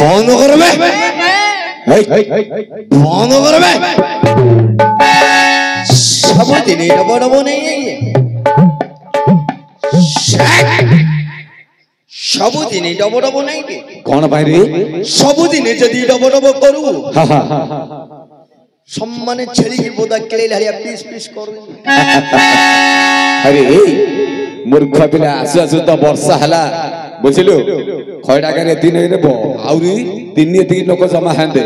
বন্ধ করবে বন্ধ করবে ସବୁଦିନ ଡବ ଡବ ନେଇ ସବୁଦିନ ଡବ ଡବ ନେଇ କଣ ପାଇଁ ରେ ସବୁଦିନ ଯଦି ଡବ ଡବ କରୁ ସମ୍ମାନେ ଛେଳିକି ବୋଦା କେଳେଇଲା ହଳିଆ ପିସ୍ ପିସ୍ କରୁ ଆରେ ମୂର୍ଖ ପିଲା ଆସୁ ଆସୁ ତ ବର୍ଷା ହେଲା ବୁଝିଲୁ ଖଇଡାକାରେ ଦିନ ନେବ ଆହୁରି ତିନି ଏତିକି ଲୋକ ଜମା ହେନ୍ତେ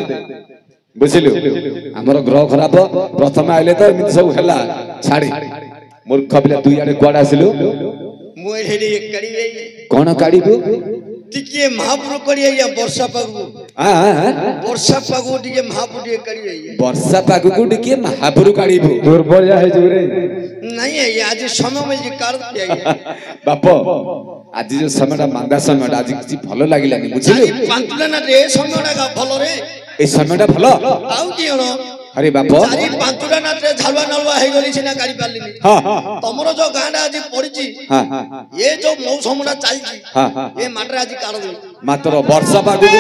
ବୁଝିଲୁ ଆମର ଗ୍ରହ ଖରାପ ପ୍ରଥମେ ଆଇଲେ ତ ଏମିତି ସବୁ ହେଲା ଛାଡି ମୂର୍ଖ ପିଲା ଦୁଇ ଆଡେ କୁଆଡେ ଆସିଲୁ ମୁଁ ଏଠି କାଢିବେ କଣ କାଢିବୁ ଟିକେ ମହାପୁର କରି ଆଜ୍ଞା ବର୍ଷା ପାଗକୁ ଟିକେ ମହାପୁର ଟିକେ କାଢିବେ ବର୍ଷା ପାଗକୁ ଟିକେ ମହାପୁର କାଢିବୁ ଦୁର୍ବଳିଆ ହେଇଯିବୁ ରେ ନାଇଁ ଆଜ୍ଞା ଆଜି ସମୟ ମିଳିଛି କାଢୁଛି ଆଜ୍ଞା ବାପ ଆଜି ଯୋଉ ସମୟଟା ମାନ୍ଦା ସମୟଟା ଆଜି କିଛି ଭଲ ଲାଗିଲାନି ବୁଝିଲୁ ପାଞ୍ଚଟା ନା ରେ ସମୟଟା ଭଲରେ এই সময়টা ভালো ଆଉ କି ଜଣ আরে বাপ ଚାରି ପାଞ୍ଚଟା ନାଟରେ ଝାଲୁଆ ନାଳୁଆ ହେଇଗଲି ସିନା କାଢି ପାରିଲିନି ତମର ଯୋଉ ଗାଁଟା ଆଜି ପଡିଛି ଏ ଯୋଉ ମୌସମଟା ଚାଲିଛି ଏ ମାଟିରେ ଆଜି କାଢି ମାତ୍ର ବର୍ଷା ପାଗକୁ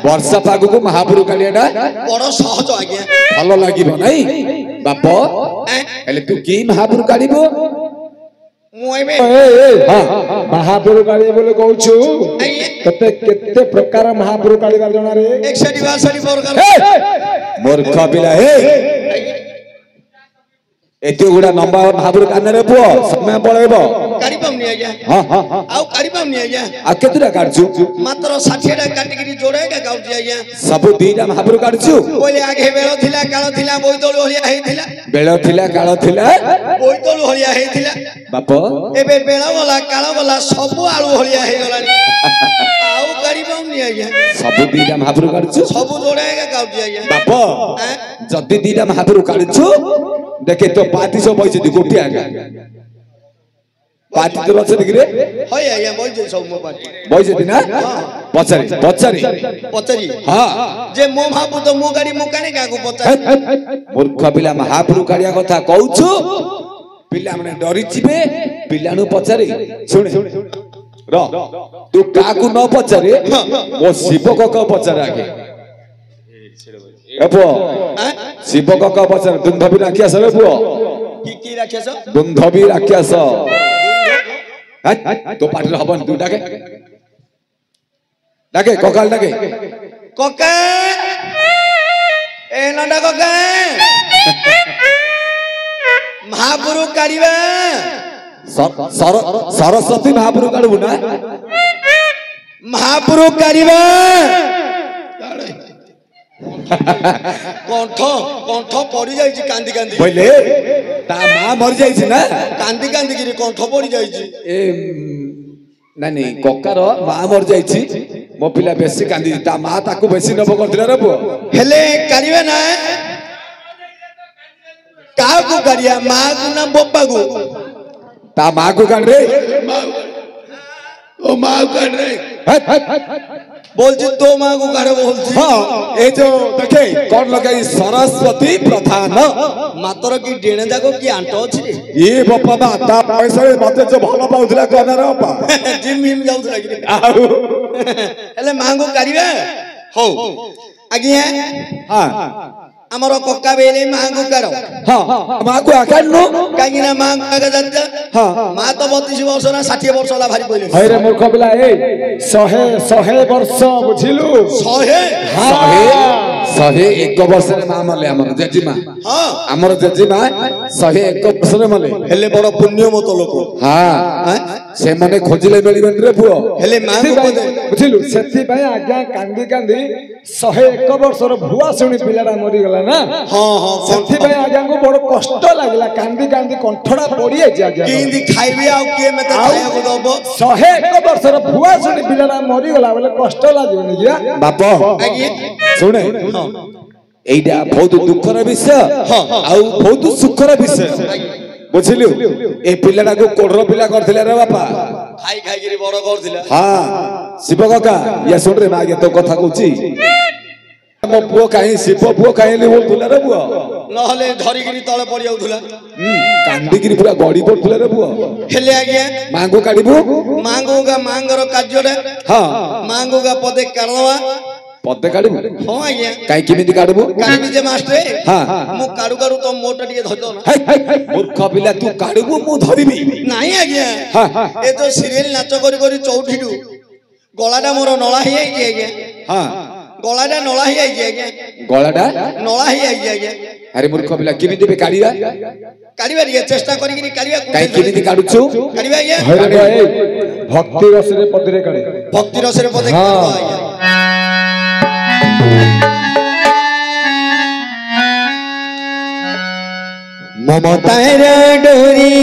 ବର୍ଷା ପାଗକୁ ମହାପୁର କାଳିଆଟା ବଡ ସହଜ ଆଜ୍ଞା ଭଲ ଲାଗିବ ନାଇଁ ବାପ ହେଲେ ତୁ କି ମହାପୁର କାଢିବୁ महापुर काढ़ी बोले कहूछु केते केते प्रकार महापुर काढ़ी बार जणा रे 162 प्रकार मूर्ख पिला हे एते गुडा नंबा महापुर कानरे पुओ समय पळेबो काढ़ी पाउनी आज्ञा आउ काढ़ी पाउनी आज्ञा आ केतुरा काढछु मात्र 60 टा काटिगिरी जोड़ेगा गाउची आज्ञा सब दीटा महापुर काढछु बोले आगे बेळ थिला काळ थिला बोईतळु हलिया हेइथिला बेळ थिला काळ थिला बोईतळु हलिया हेइथिला बाप एबे बेळ वाला काळ वाला सब आळू हलिया हे गलानी आउ काढ़ी पाउनी आज्ञा सब दीटा महापुर काढछु सब जोड़ेगा गाउची आज्ञा बाप जदी दीटा महापुर काढछु देखे तो पाती सब बइছে गोटी आगा पाती तो बइছে दिगरे होय आया बइছে सब मो पाती बइছে दिना पछारी पछारी पछारी हां जे मो महापुर तो मो गाड़ी मो काने काको पछारी मूर्ख पिला महापुर काढिया कथा कहउछु पिला माने डरि जिबे पिलानु पछारी सुन र तू काकू न पछारे ओ शिवक को पछारे आगे एपो शिवक को पछारे दुंधबी राखिया सबे पुओ की राक्षस दुंधबी राक्षस तो पाटी हबन तू डाके डाके कोकाल डाके कोका ए नडा कोका महापुर काढ़ीबा सरस्वती महापुर काढबु ना महापुर काढ़ीबा कंठ कंठ पड़ी जाइछि कांदी कांदी बोले ता मां मर जाइछि ना कांदी कांदी गिरी कंठ पड़ी जाइछि ए ना नहीं कोकार मां मर जाइछि मो पिला बेसी कांदी ता मां ताकू बेसी नब करथिला रे पुओ हेले काढ़ीबा ना का को काढ़िया मां को ना बप्पा को ता मां को काढ़ रे ओ मां को काढ़ रे बोलছি তো মা को काढ़ बोलছি हां ए जो देखे कोन लगाई सरस्वती प्रधान मातर की डेणे जाको की आंटो अछि रे ए बप्पा बा ता पैसा मते जो भलो पाउथला कोना रे बप्पा जिम हिम जाउथला कि आउ हेले मां को काढ़ीबा हो आगिया हां हमर कोका बेले मां को काढ़ो हां मां को आकानो कागी ना मां को आगा जात हां मां तो 32 वर्ष ना 60 वर्ष वाला भारी बोले हैरे मूर्ख पिला ए 100 वर्ष बुझिलु 100 101 वर्ष रे मां मले हमर जेजीमा हां हमर जेजीमा 101 वर्ष रे मले हेले बड़ पुण्य मत लोक हां ସେମାନେ ଖୋଜିଲେ ମିଳିବନି ରେ ପୁଅ ହେଲେ ମାଙ୍କୁ ବୋଧେ ବୁଝିଲୁ ସେଥିପାଇଁ ଆଜ୍ଞା କାନ୍ଦି କାନ୍ଦି 101 ବର୍ଷର ଭୁଆ ଶୁଣି ପିଲାଟା ମରିଗଲା ନା ହଁ ହଁ ସେଥିପାଇଁ ଆଜ୍ଞାଙ୍କୁ ବଡ କଷ୍ଟ ଲାଗିଲା କାନ୍ଦି କାନ୍ଦି କଣ୍ଠଟା ପଡିଯାଇଛି ଆଜ୍ଞା କେମିତି ଖାଇବି ଆଉ କିଏ ମତେ ଖାଇବାକୁ ଦବ 101 ବର୍ଷର ଭୁଆ ଶୁଣି ପିଲାଟା ମରିଗଲା ବୋଲେ କଷ୍ଟ ଲାଗିବନି କିଆ ବାପ ଆଜ୍ଞା ଶୁଣେ এইটা ବହୁତ ଦୁଃଖର ବିଷୟ ଆଉ ବହୁତ ସୁଖର ବିଷୟ ବୁଝିଲୁ ଏ ପିଲାଟାକୁ କୋଡର ପିଲା କରିଥିଲେ ରେ ବାପା ଖାଇ ଖାଇକିରି ବଡ କରୁଥିଲା ହଁ ଶିବ କାକା ଇଏ ଶୁଣରେ ମା ଇଏ ତ କଥା କହୁଛି ମୋ ପୁଅ କାହିଁ ଶିବ ପୁଅ କାହିଁ ବୋଲୁଥିଲା ରେ ପୁଅ ନହେଲେ ଧରିକିରି ତଳେ ପଡି ଯାଉଥିଲା କାନ୍ଦିକିରି ପୁରା ଗଡି ପଡୁଥିଲା ରେ ପୁଅ ହେଲେ ଆଜ୍ଞା ମାଙ୍କୁ କାଢିବୁ ମାଙ୍କର କାର୍ଯ୍ୟଟା ହଁ ମାଙ୍କୁ ପଦେ କାଢଦବା ପଦେ କାଢିବୁ ହଁ ଆଜ୍ଞା କାହିଁ କେମିତି କାଢିବୁ କାଢିବି ଯେ ମାଷ୍ଟ୍ରେ ହଁ ମୁଁ କାଢୁ କାଢୁ ତ ମୋଟା ଟିକେ ଧରିଦବ ନା ମୂର୍ଖ ପିଲା ତୁ କାଢିବୁ ମୁଁ ଧରିବି ନାଇଁ ଆଜ୍ଞା ଏ ତ ସିରିଏଲ ନାଚ କରି କରି ଚଉଠିଠୁ ଗଳାଟା ମୋର ନଳା ହେଇଯାଇଛି ଆଜ୍ଞା ହଁ ଗଳାଟା ନଳା ହେଇଯାଇଛି ଆଜ୍ଞା ଗଳାଟା ନଳା ହେଇଯାଇଛି ଆଜ୍ଞା ଆରେ ମୂର୍ଖ ପିଲା କେମିତି କାଢିବା କାଢିବା ଟିକେ ଚେଷ୍ଟା କରିକିରି କାଢିବା କାହିଁ କେମିତି କାଢୁଛୁ କାଢିବା ଆଜ୍ଞା ଭକ୍ତି ରସରେ ପଦରେ କାଢେ ଭକ୍ତି ରସରେ ପଦେ କାଢିବା ଆଜ୍ଞା মমতার ডোরি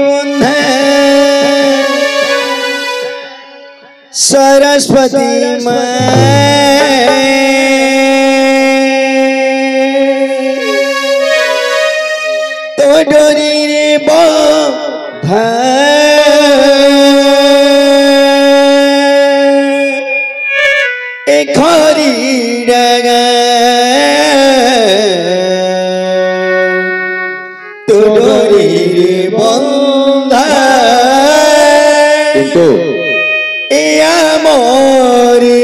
বন্ধা সরস্বতী মা তো ডোরি রে বন্ধা এ খরি ডাগা বন্ধা কিন্তু এ আমরি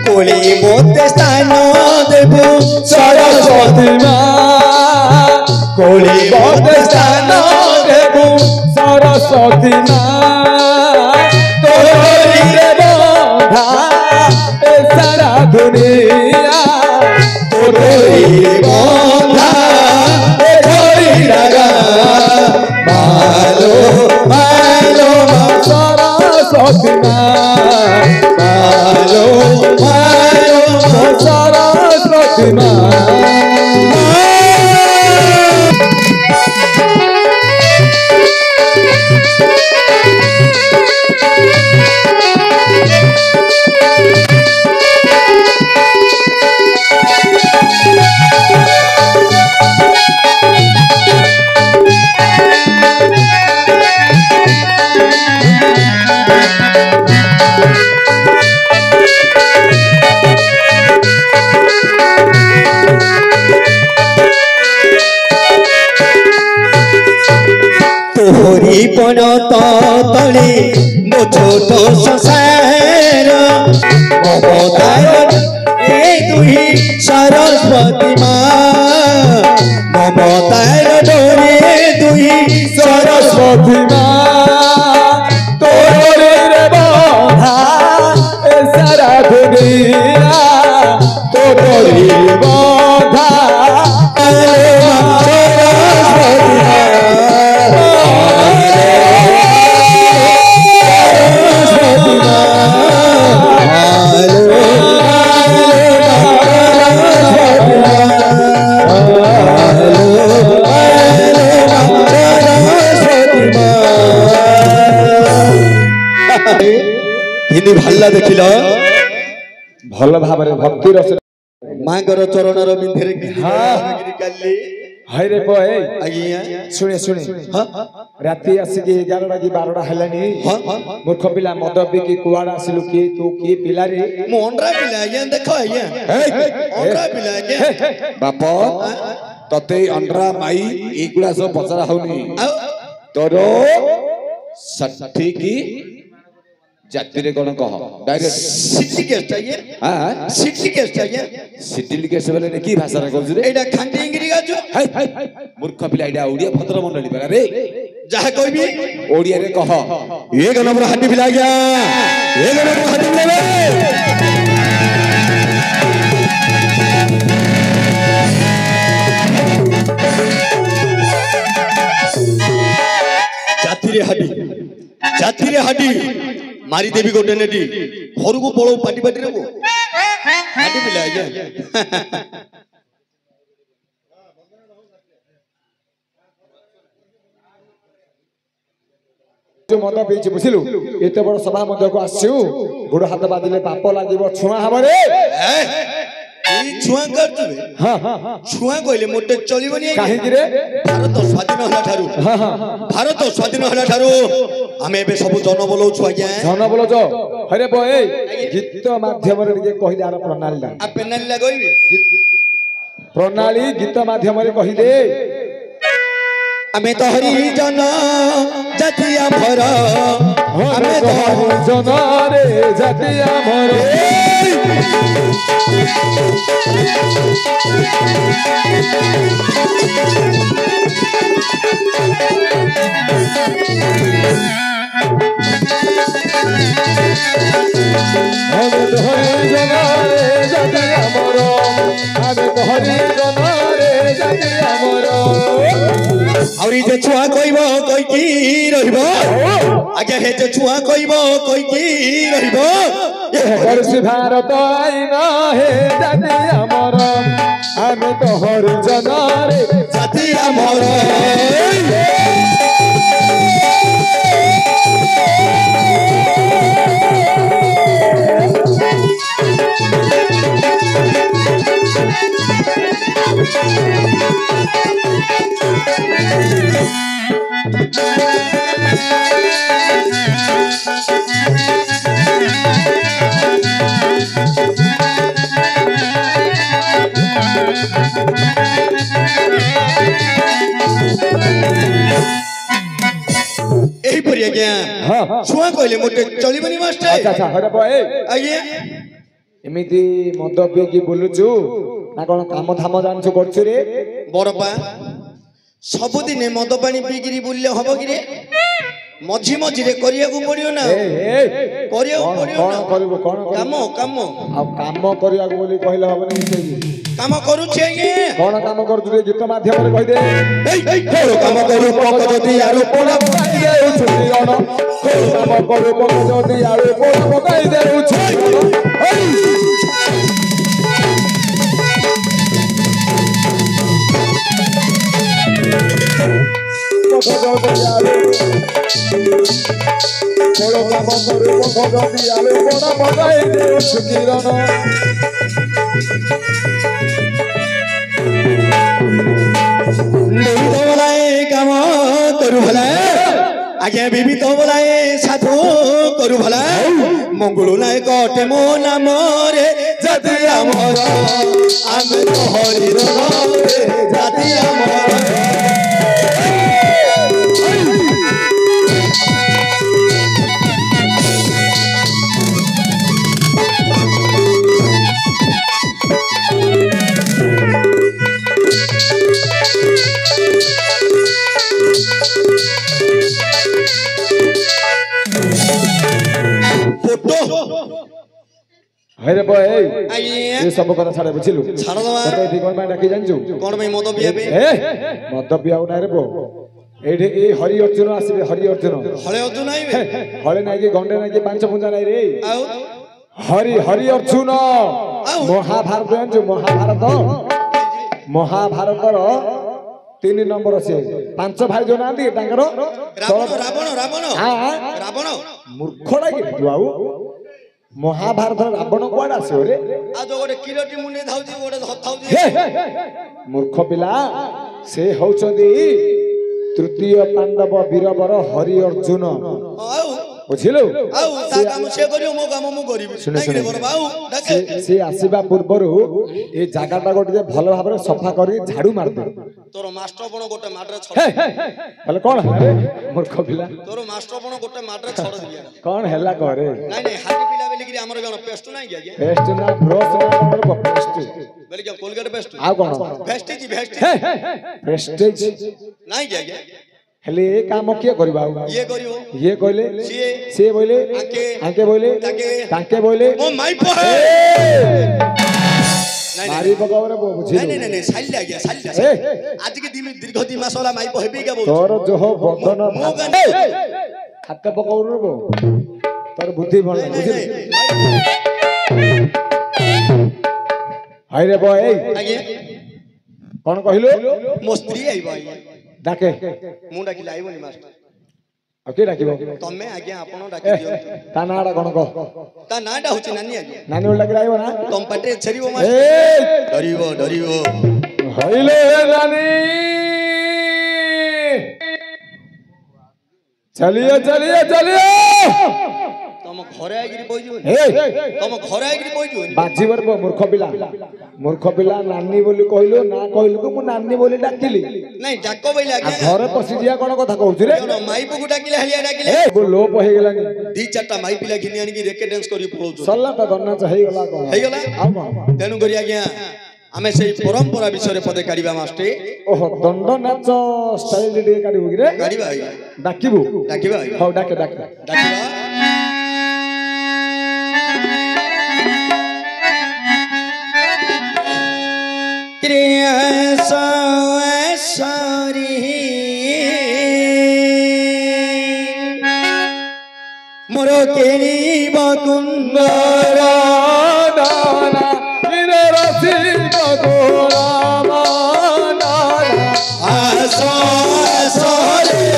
কোলি মতে স্থান দেব সরস্বতী মা কোলি মতে স্থান দেব সরস্বতী মা তোরি রে বন্ধা এ সারা দুনিয়া তোরি বন্ধা এ ধরি লাগা ভালো ভালো সরস্বতী মা ভালো ভালো সরস্বতী মা তোরি পরত তলে মো ছোট সংসার মমতার এই দুই সরস্বতী মা মমতার ডোরে দুই সরস্বতী মা তোরে রে বন্ধা এ সারা দুনিয়া তোরে বন্ধা हिंदी भल्ला देखिल ଭଲ ଭାବରେ ଭକ୍ତି ରସ मांगर चरणर बिंधरे गिरी काली हाय रे बॉय आज्ञा सुने सुने हां राति आसिकी 11टा कि 12टा हेलानी हां मूर्ख पिला मद पिकी कुआड़ा आसिलु कि तू कि पिला रे मु अंडरा पिला आज्ञा देखो आज्ञा अंडरा पिला आज्ञा बाप तते अंडरा माई एगुड़ा सब पचरा होनी तोर सठिकी जाति रे कोन कह डायरेक्ट सिटी केस्ट आज्ञा हां सिटी केस्ट आज्ञा सिटी केस्ट बोले की भाषा रे कहू रे एडा खांटी इंग्री गाजो मूर्ख पिला एडा ओडिया भद्र मंडली परा रे जहा कहबी ओडिया रे कह एक नंबर हांडी पिला गया एक नंबर हांडी लेवे जाति रे हाडी मारी देवी गोटे नेडी घर को पळो पाटी पाटी रे वो हाडी पिला आज्ञा मद पीछि बुझिलु एते बड़ सभा मध्य को आसिउ गोड़ हाथ बादिले पाप लागिबो छुआ हबरे ई छुआ करतबे हां हां छुआ कइले मोटे चलिबनी काहे कि रे भारत स्वाधीन होला ठारू हां हां भारत स्वाधीन होला ठारू आमे एबे सब जन बोलौ छु आज्ञा जन बोलो जो हरे बय गीत माध्यम रे के कहि दार प्रणाली दा आ पेनाली लगइबे प्रणाली गीत माध्यम रे कहि दे आमे तो हरि जन जाति आमर आमे तो जन रे जाति आमर आमे तो हरि जन रे जाति आमर आमे तो हरि जन रे जाति आमर और जे छुआ कइबो कइ की रहिबो आगे हे जे छुआ कइबो कइ की रहिबो वर्ष भारत आईन हे जाति आमर आमे तो हरि जन रे जाति आमर एही परि आज्ञा हां छुआ कइले मोटे चलिबनी मास्टर अच्छा अच्छा हरे बय आज्ञा एमिति मद पिकी बोलुचु ना कोन काम धाम जानछु करछु रे बरपा सबुदिने मद पानी पीगिरी बुलले हबो कि रे मझी मझी रे करिया को पड़ियो ना करिया को पड़ियो ना कोन करबो कोन काम काम आ काम करिया को बोली कहले हबनी मिसेई काम करू छे आज्ञा कोन काम करछु रे गीत माध्यम रे कहि दे कोन काम करू पक जदी आरो पोड़ा पकाई दे छुटी रण कोन काम करू पक जदी आरो पोड़ा पकाई दे छुटी रण Koro kama koro koro diale kora bagai de sukirana. Bibi to bolaye kama koru bhala. Aage bibi to bolaye sadhu koru bhala. Mongolu nai kote mo namore jati amara. Ame to hari rore jati amara. Hare boy आइए ये सब कथा छाड़े बुझिलु छाड़ दवा तते दी कोन डाकी जानजु कोन में मद पियाबे ए मद पियाउ ना रे बो एठे ए हरि अर्जुन आसीबे हरि अर्जुन हळे अदु नाही बे हळे नाही कि गंडे नाही कि पांच पुंजा नाही रे आउ हरि अर्जुन महाभारत जानजु महाभारत रो 3 नंबर से पांच भाई जो नांदी तांकर रावण रावण हां रावण मूर्खडा कि तू आउ महाभारत रावण कोड आसे रे आ जो गोटे किलोटी मुने धाउजी गोटे धाउजी मूर्ख पिला से होचंदी तृतीय पांडव वीरवर हरि अर्जुन आउ बुझिलु आउ ता काम से करियो मो काम मु करिबि सुने सुने बर बाऊ डाके से आसीबा पूर्वरु ए जागाटा गोटे भल भाबरे सफा करी झाड़ू मार दे तोर मास्टर बण गोटे माडरे छड़ हले कोन हले मूर्ख पिला तोर मास्टर बण गोटे माडरे छड़ दिया कोन हला करे नहीं नहीं हाथी पिला बेली कि हमर गण पेस्ट नहीं गया पेस्ट ना ब्रश ना हमर पेस्ट बेली क्या कोलगेट पेस्ट आ कोन वेस्टेज प्रेस्टेज नहीं गया हेले ए काम किए करबा ये करियो ये कहले से बोले आके बोले ताके बोले ओ माई पो है मारी बगावरे बुझी नहीं नहीं नहीं साइल आ गया साइल आज के दिन दीर्घ 2 मास वाला माई पो हेबी का बोल तोर जो हो बदन हाथ पकाउर बो तोर बुद्धि भल बुझी हाय रे बॉय आगे कोन कहिलो मो स्त्री आई भाई डाके मु डाकी लाइबनी मास्टर ओके डाकिबो तमे आगे आपण डाकी दियो ता नाडा कोन को ता नाडा होची नानी आगे नानी ओला गिराइबो ना तुम पटे छरिबो ए मास्टर डरिबो हइले नानी चलिए तुम घरे आगिरी बोइजो ए तुम घरे आगिरी बोइजो बाजीवर मूर्ख पिला नानी बोली कहलो ना कहलो को मु नानी बोली डाकिली नहीं डाको बैले आगे घर पसी जिया कोन कथा कहउछि रे कोन माई पुगु डाकिले हलिया डाकिले ए वो लोप हो गेलानी दी चारटा माई पिला घिनी आनी की रेके डांस करी पळो सल्ला त गन्ना चाहि गला कोन हेई गला आ कोन तेनु करी आज्ञा आमे सेई परंपरा विषय रे पदे काढिबा मास्टर ओहो दंड नाच स्टाइल दे काढिबो कि रे काढिबा आज्ञा डाकिबो डाकिबा हो डाके डाकिबा क्रिया सारी मोरो केली बकुंदरा दाना इने रसी गोरा माना आसो रे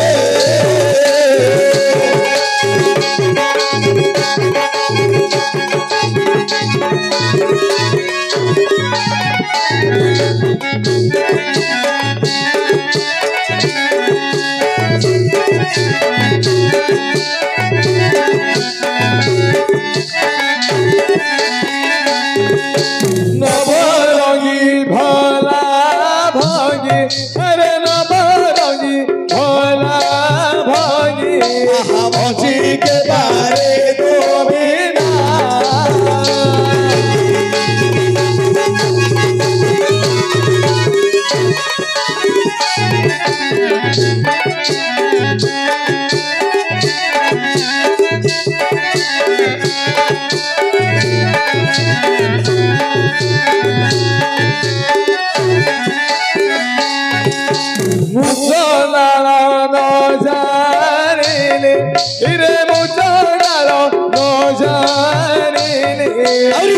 के बारे तो बिना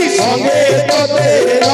संगे तो तेरा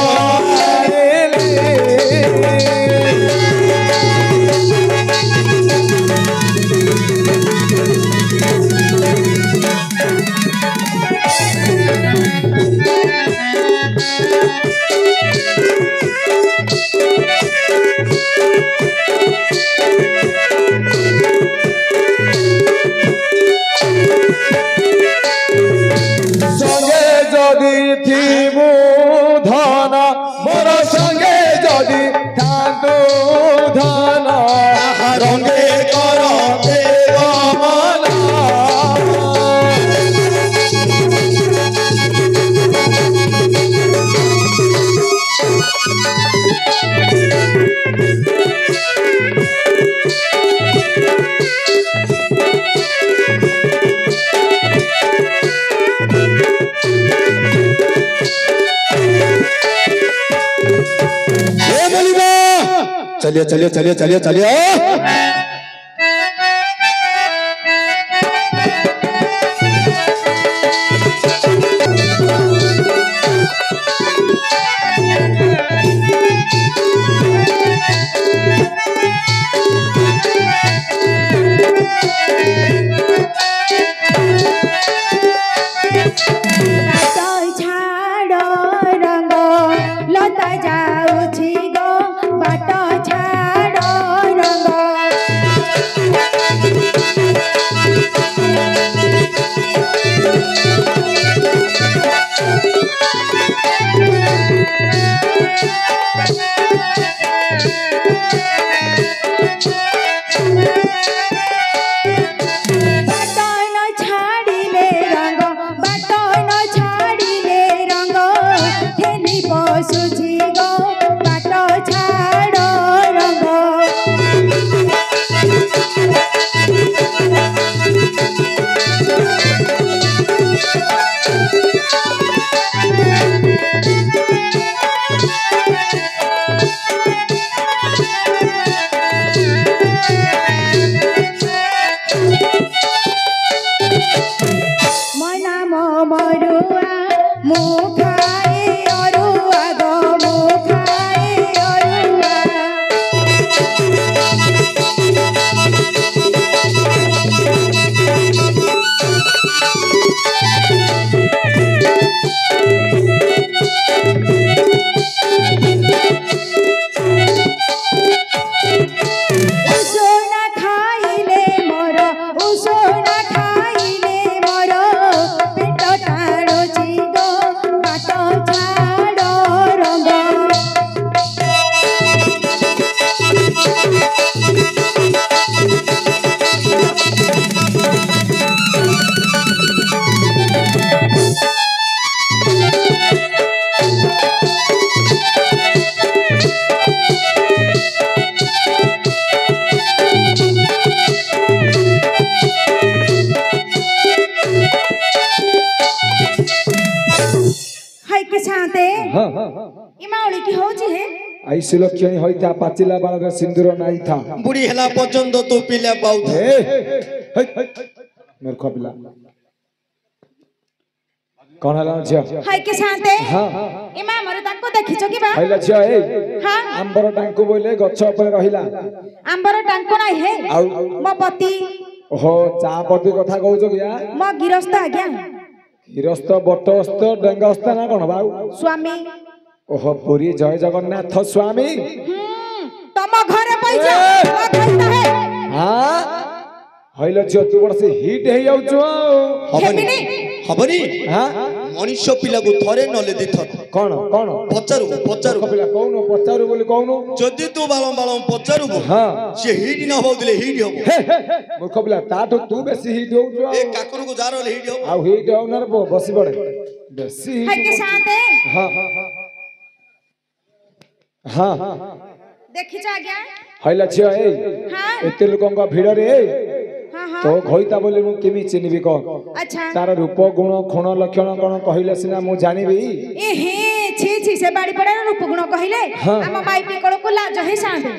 चलिए लता जाउछि गो बाट छाड़ मुखाए अरुआ गो मुखाए अरुआ उसोना खाइले मोर उसोना खाइले मोर पेट टाड़ो चिगो बाट छाड़ो रंग हाय के साथे हाँ इमावली की होची है ऐसी लक्षण होता पाचिला बाल सिंदूर नहीं था बुढ़ी हेला पर्यंत तू पिला पाऊ मूर्ख पिला कौन है झिया हाय के साथे हाँ इमा मरे ताको देखिছো कि बा हैला झिया ए हां आंबर टांकु बोले गछ ऊपर रहिला आंबर टांको नाही हे आउ मो पति ओहो चा पति कथा कहउछ गया मो गिरस्थ आज्ञा हिरस्त बटस्थ डेंगस्थ ना कोन बाऊ स्वामी ओहो पुरी जय जगन्नाथ स्वामी तम घरे पैसा खाइता है हां हैला झिया तू बड़ से हिट हे जाउछ हबनी हेबिनी हबनी हां मनुष्य पिला को थरे नले दी थर कोन कोन पचारू पचारू कपिला कौन पचारू बोली कौन जदि तू बालम बालम पचारू हां से हिट न होदिले हिट हो मूर्ख पिला ताठो तू बेसी हिट होउछ ए काकुर को जारो हिट हो आउ हिट होनर बसी पड़े बेसी हाय के साथे हां हां हां देखिছো आज्ञा हैला छिया ए हां एते लोकंका भिड़ रे हां हां तो घइता बोली मु किमि चिनिबि क अच्छा तार रूप गुण क्षण लक्षण कोन कहिले सिना मु जानिबि ए हे छी छी से बाड़ी पड़े रूप गुण कहिले हाँ। हम माई पिकड़ को लाज हे साथे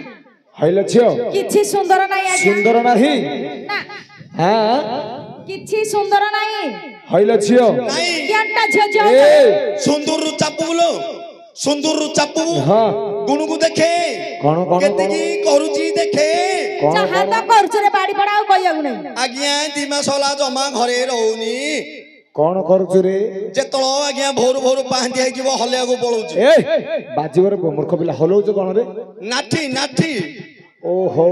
हैला छियो किछि सुंदर नाही आज्ञा सुंदर नाही ना हां किछि सुंदर नाही हैला छियो नहीं क्याटा झझ ए सुंदर चापू बोलो सुंदर चापू हां गुण को देखे कोन कोन केते की करूची देखे कोन चाहा तो करछ रे बाड़ी पड़ा आ कहियागु नाही आज्ञा दिमा सोला जमा घरे रहउनी कोन करूछु रे जेतळ आज्ञा भोर भोर पाहंती है जीव हलिया को पळउची ए बाजीवर मूर्ख पिला हलौछ कोन रे नाठी नाठी ओहो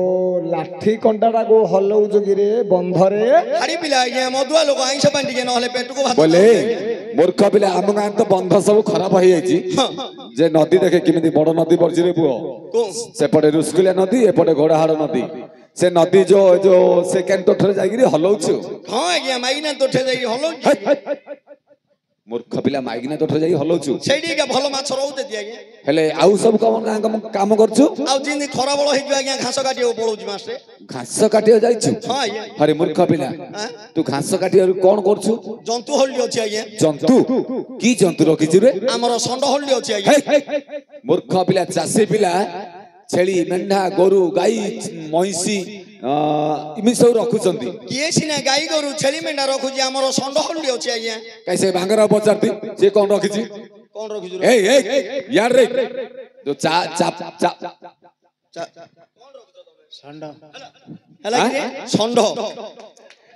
लाठी कंटाटा को हलौछ कि रे बंधरे हाड़ी पिला आज्ञा मधुआ लोक आइंस पांडी के नहले पेट को भात बोले मूर्ख पिला आम गाँ तो बंध सब खराब हो जाइए जे नदी देखे किमिति बड़ नदी बरजी रे पुओ को सेपटे रुस्कुलिया नदी एपटे घोड़ाहाड़ नदी से नदी जो जो सेकेंड तोठरे जाइगिरी हलौछु हां आज्ञा माइना तोठे जाई हलो मूर्ख पिला माइगिना तोठरे जाई हलौछु सेडी के भलो माछ रहउते दी आज्ञा हेले आउ सब काम करछु आउ जिंदी खरा बळ हेजु आज्ञा घास काटियो पळउची मासे घास काटियो जाइछु हां आज्ञा अरे मूर्ख पिला हां तू घास काटियो कोन करछु जंतु हल्ली अछि आज्ञा जंतु की जंतु रखिछु रे हमर संड हल्ली अछि आज्ञा मूर्ख पिला चाषी पिला छेली मेंढा गोरु गाई महिषी इमी सब रखुचंती किए सिना गाई गरु छेली मेंढा रखुची हमर संड हल्ली अछि आज्ञा कैसे भांगरा पचारती जे कौन रखिछि कोन रखिछु ए ए यार रे जो चा चा चा संड हला कि संड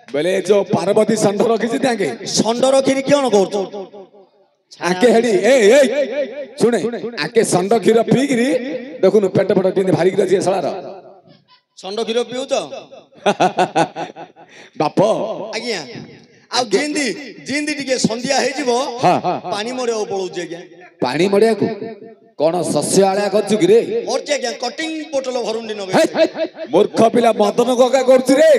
बेले जो पार्वती संड रखिछि ताके संड रखिरी कोन करतो आके हेडी ए ए सुने आके संड खीर पीगिरी देखुनु पेट पेट किने भारी गिरा जे सळार संड खीर पिउ तो बाप आज्ञा आ जिंदी जिंदी टिके संध्या हे जीवो हां पानी मरे पळउची आज्ञा पानी मड़िया को कौन शस्य आलिया करछु कि रे मोरचे आज्ञा कटिंग पोटल भरुंडी नगे मूर्ख पिला मदन गगा करछु रे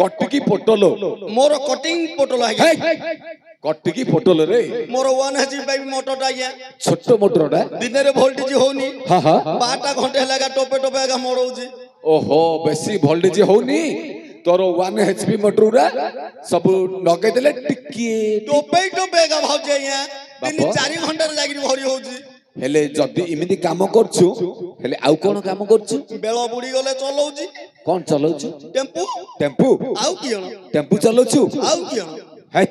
कटकी पोटलो मोर कटिंग पोटल आज्ञा कटकी पोटल रे मोर 1 एचपी पाइप मोटर आज्ञा छोट मोटरटा दिन रे वोल्टेज होनी हां हां 12 घंटे लगा टोपे टोपे आगा मोड़उची ओहो बेसी वोल्टेज होनी तोर 1 एचपी मोटर रा सब नगे देले टिकी टोपे टोपे आगा भाउजे आज्ञा दिन 4 घंटा रे जागिरी भरी होउची हेले जदी इमिति काम करछु हेले आउ कोन काम करछु बेलो बुडी गले चलउची कोन चलौछु टेम्पू टेम्पू आउ कियन टेम्पू चलौछु आउ कियन हाय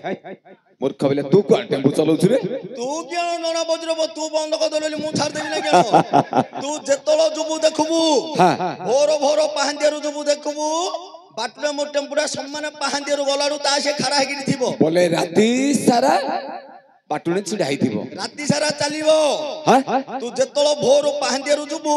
मूर्ख पिला तू को टेम्पू चलाउछु रे तू क्या नना बजरब तू बंद कर देली मु छाड़ देबी ना क्या तू जेतलो जुबु देखबू हाँ भोर भोर पाहंदियारु जुबु देखबू बाटले मो टेम्पुरा सम्मान पाहंदियारु गलाडू ता से खरा हेगिरी थिबो बोले राती सारा पाटुने छिड़ा हिथिबो राती सारा चलिबो हां तू जेतलो भोर पाहंदियारु जुबु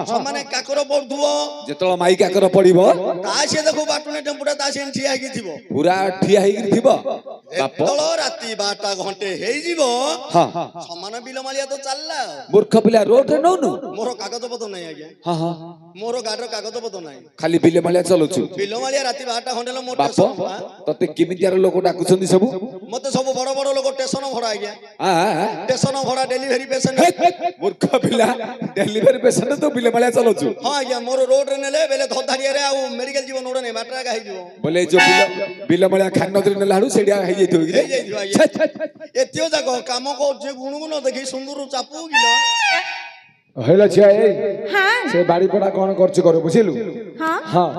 सम्मान काकर पडुबो जेतलो माई काकर पड़िबो ता से देखो बाटुने टेम्पुरा ता से ठिया हेगी थिबो पूरा ठिया हिगिरी थिबो बाप जेतलो राती 12 घंटे हेई जिवो हां सम्मान बिलमालिया तो चलला मूर्ख पिला रोड रे नौनु मोर कागज पत्र नहीं आज्ञा हां हां मोर गाडर कागज पत्र नहीं खाली बिले मालिया चलाउछु बिलमालिया राती 12 घंटे लो मोटे बाप तते किमितियार लोक डाकुछन्ती सब मते सब बड़ बड़ लोग स्टेशन भरा आज्ञा हां स्टेशन भरा डेलीवरी पेशेंट मूर्ख पिला डेलीवरी पेशेंट तो बिले मालिया चलाउछु हां आज्ञा मोर रोड रे नेले बेले धधारिया रे आ मेडिकल जीवन ओडे नै बाटरा का हिजो बोले जो बिले मालिया खान नदरी नेला हाडू सेडिया हेई जइतो कि एतियो जाको काम को जे गुणगुण देखि सुंदर चापू गिलो হইলা ছিয়া এই हाँ সে বাড়ি পড়া কোন করছি করে বুঝিলু हाँ হ্যাঁ